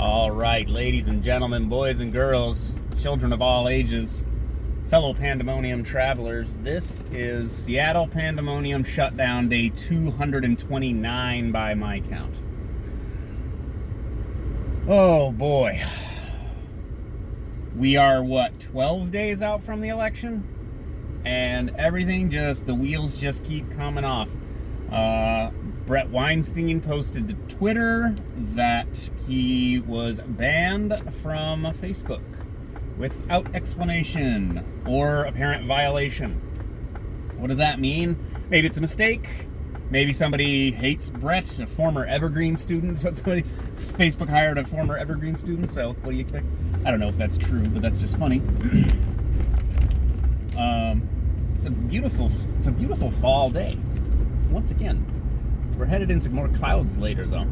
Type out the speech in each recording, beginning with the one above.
All right, ladies and gentlemen, boys and girls, children of all ages, fellow Pandemonium travelers, this is Seattle Pandemonium Shutdown Day 229 by my count. Oh boy. We are, 12 days out from the election? And everything the wheels just keep coming off. Brett Weinstein posted to Twitter that he was banned from Facebook without explanation or apparent violation. What does that mean? Maybe it's a mistake. Maybe somebody hates Brett, a former Evergreen student. So Facebook hired a former Evergreen student, so what do you expect? I don't know if that's true, but that's just funny. It's a beautiful fall day. Once again, we're headed into more clouds later, though.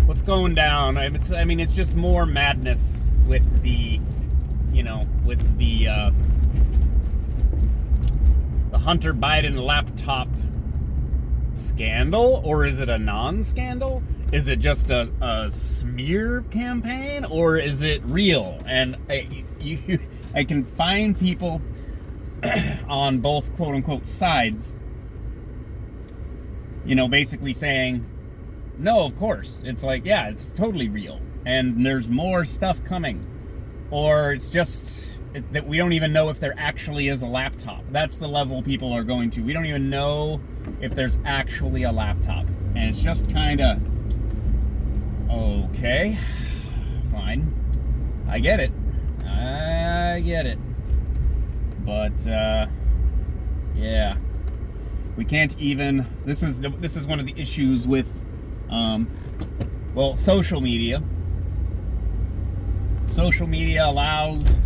What's going down? It's just more madness with the Hunter Biden laptop scandal, or is it a non-scandal? Is it just a smear campaign, or is it real? And I can find people on both quote-unquote sides, basically saying, no, of course. It's like, yeah, it's totally real. And there's more stuff coming. Or it's just that we don't even know if there actually is a laptop. That's the level people are going to. We don't even know if there's actually a laptop. And it's just kind of, okay, fine. I get it. But, yeah. We can't even, this is one of the issues with, social media. Social media allows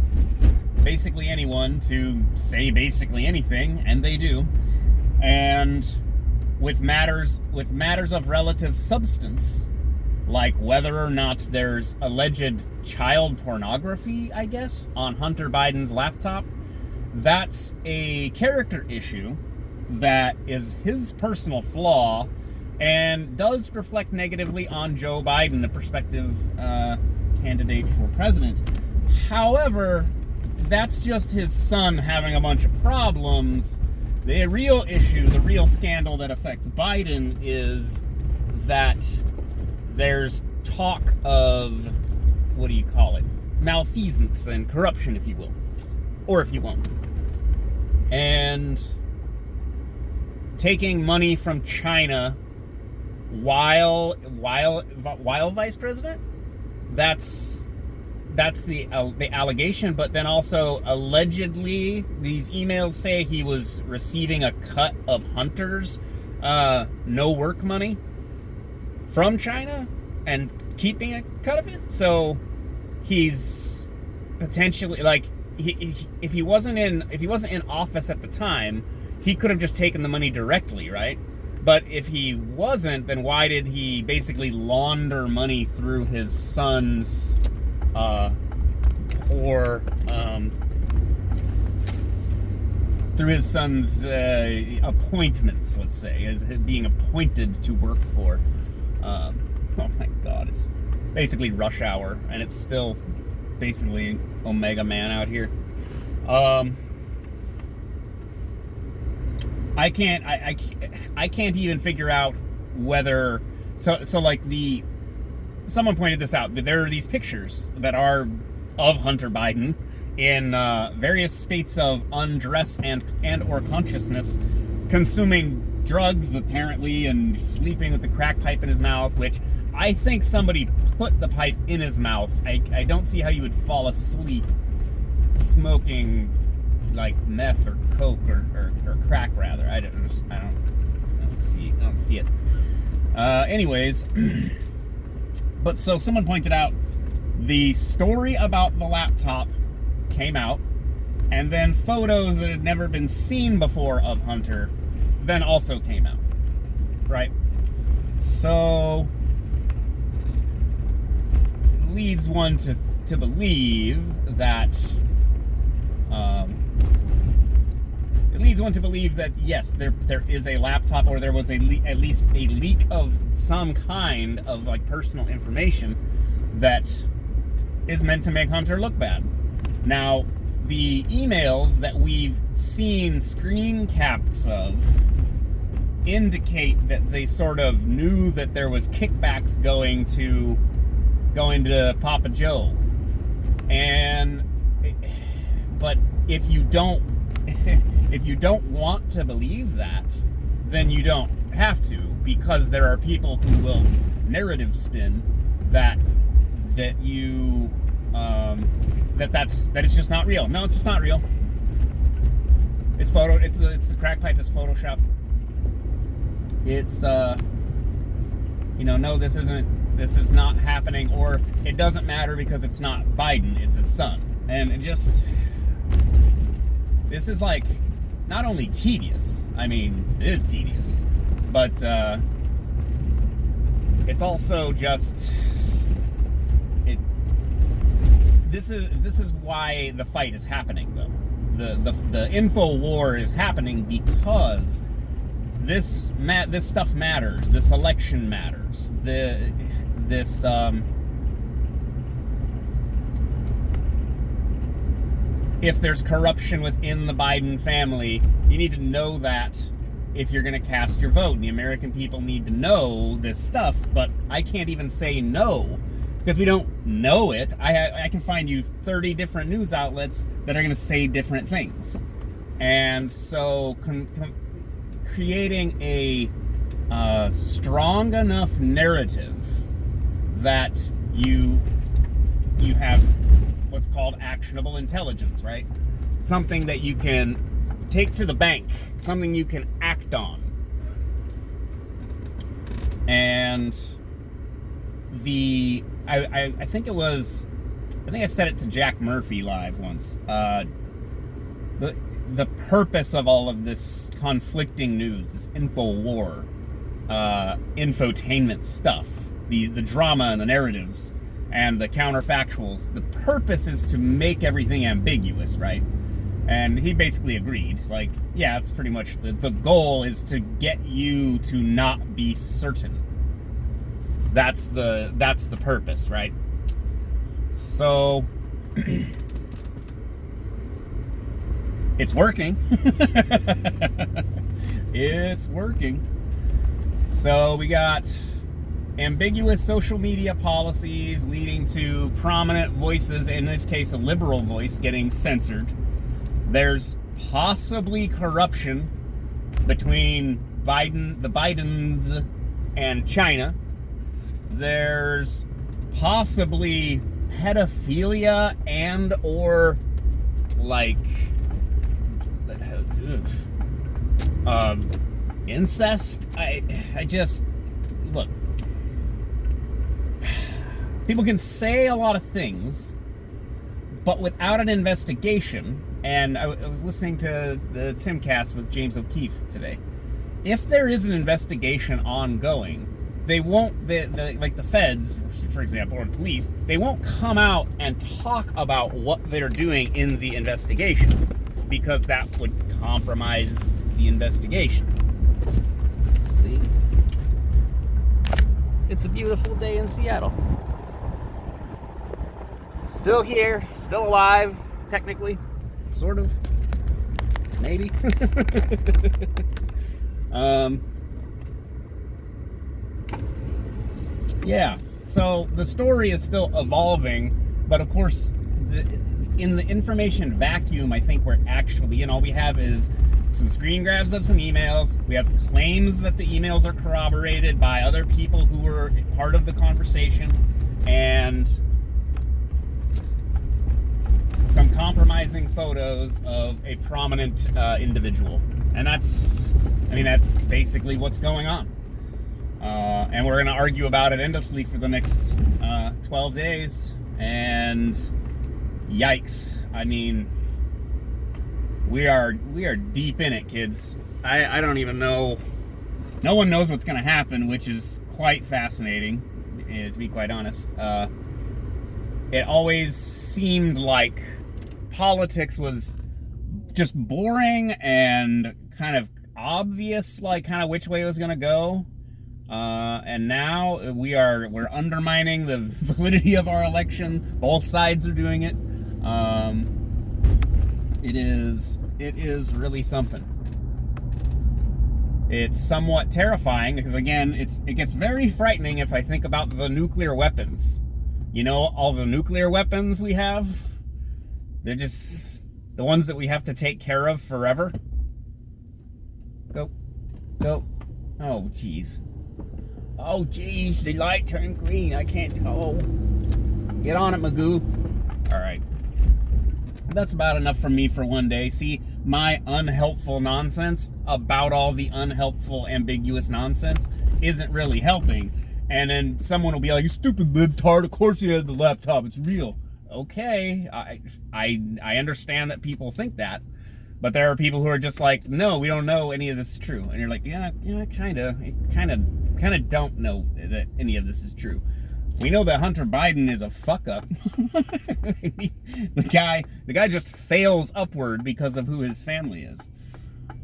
basically anyone to say basically anything, and they do. And with matters of relative substance, like whether or not there's alleged child pornography, I guess, on Hunter Biden's laptop, that's a character issue that is his personal flaw and does reflect negatively on Joe Biden, the prospective candidate for president. However, that's just his son having a bunch of problems. The real issue, the real scandal that affects Biden is that there's talk of, malfeasance and corruption, if you will. Or if you won't. And taking money from China while vice president, that's the allegation. But then also, allegedly, these emails say he was receiving a cut of Hunter's no work money from China and keeping a cut of it. So he's potentially, if he wasn't in office at the time, he could have just taken the money directly, right? But if he wasn't, then why did he basically launder money through his son's appointments, let's say, as being appointed to work for. Oh my God, it's basically rush hour, and it's still basically Omega Man out here. I can't even figure out whether someone pointed this out, that there are these pictures that are of Hunter Biden in various states of undress and or consciousness, consuming drugs apparently, and sleeping with the crack pipe in his mouth, which I think somebody put the pipe in his mouth. I don't see how you would fall asleep smoking like meth or coke or crack, rather. I don't see it. Anyways, but so someone pointed out the story about the laptop came out, and then photos that had never been seen before of Hunter then also came out, right? So it leads one to believe that It leads one to believe that, yes, there is a laptop, or there was at least a leak of some kind of, like, personal information that is meant to make Hunter look bad. Now, the emails that we've seen screen caps of indicate that they sort of knew that there was kickbacks going to Papa Joe. But if you don't want to believe that, then you don't have to, because there are people who will narrative spin that it's just not real. No, it's just not real. It's the crack pipe is Photoshop. It's no, this is not happening, or it doesn't matter because it's not Biden, it's his son. And this is, like, not only tedious, I mean, it is tedious, but it's also just, this is why the fight is happening, though. The info war is happening because this stuff matters. This election matters. If there's corruption within the Biden family, you need to know that if you're going to cast your vote. And the American people need to know this stuff, but I can't even say no because we don't know it. I can find you 30 different news outlets that are going to say different things. And so creating a strong enough narrative that you have what's called actionable intelligence, right? Something that you can take to the bank, something you can act on. And I think I said it to Jack Murphy live once. The purpose of all of this conflicting news, this info war, infotainment stuff, the drama and the narratives and the counterfactuals, the purpose is to make everything ambiguous, right? And he basically agreed. Like, yeah, it's pretty much the goal is to get you to not be certain. That's the purpose, right? So it's working. It's working. So we got ambiguous social media policies leading to prominent voices, in this case a liberal voice, getting censored. There's possibly corruption between the Bidens and China. There's possibly pedophilia and or like incest. I just look. People can say a lot of things, but without an investigation, and I was listening to the Timcast with James O'Keefe today. If there is an investigation ongoing, they won't, like the feds, for example, or the police, they won't come out and talk about what they're doing in the investigation, because that would compromise the investigation. See? It's a beautiful day in Seattle. Still here, still alive, technically, sort of, maybe. Yeah, so the story is still evolving, but of course, in the information vacuum, I think we're actually, all we have is some screen grabs of some emails. We have claims that the emails are corroborated by other people who were part of the conversation, and some compromising photos of a prominent individual. And that's basically what's going on. And we're going to argue about it endlessly for the next 12 days. And yikes. I mean, we are deep in it, kids. I don't even know. No one knows what's going to happen, which is quite fascinating, to be quite honest. It always seemed like politics was just boring and kind of obvious, like kind of which way it was going to go. And now we're undermining the validity of our election. Both sides are doing it. It is really something. It's somewhat terrifying because, again, it gets very frightening if I think about the nuclear weapons. You know, all the nuclear weapons we have, they're just the ones that we have to take care of forever. Go. Oh, jeez. Oh, jeez, the light turned green. I can't. Oh, get on it, Magoo. All right. That's about enough from me for one day. See, my unhelpful nonsense about all the unhelpful, ambiguous nonsense isn't really helping. And then someone will be like, "You stupid libtard, of course you have the laptop, it's real." Okay, I understand that people think that. But there are people who are just like, "No, we don't know any of this is true." And you're like, yeah, kind of don't know that any of this is true. We know that Hunter Biden is a fuck up. The guy just fails upward because of who his family is.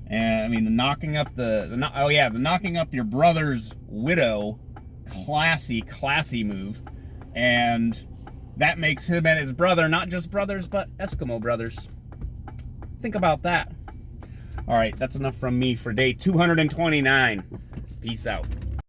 And I mean, the knocking up your brother's widow, classy move. And that makes him and his brother not just brothers, but Eskimo brothers. Think about that. All right, that's enough from me for day 229. Peace out.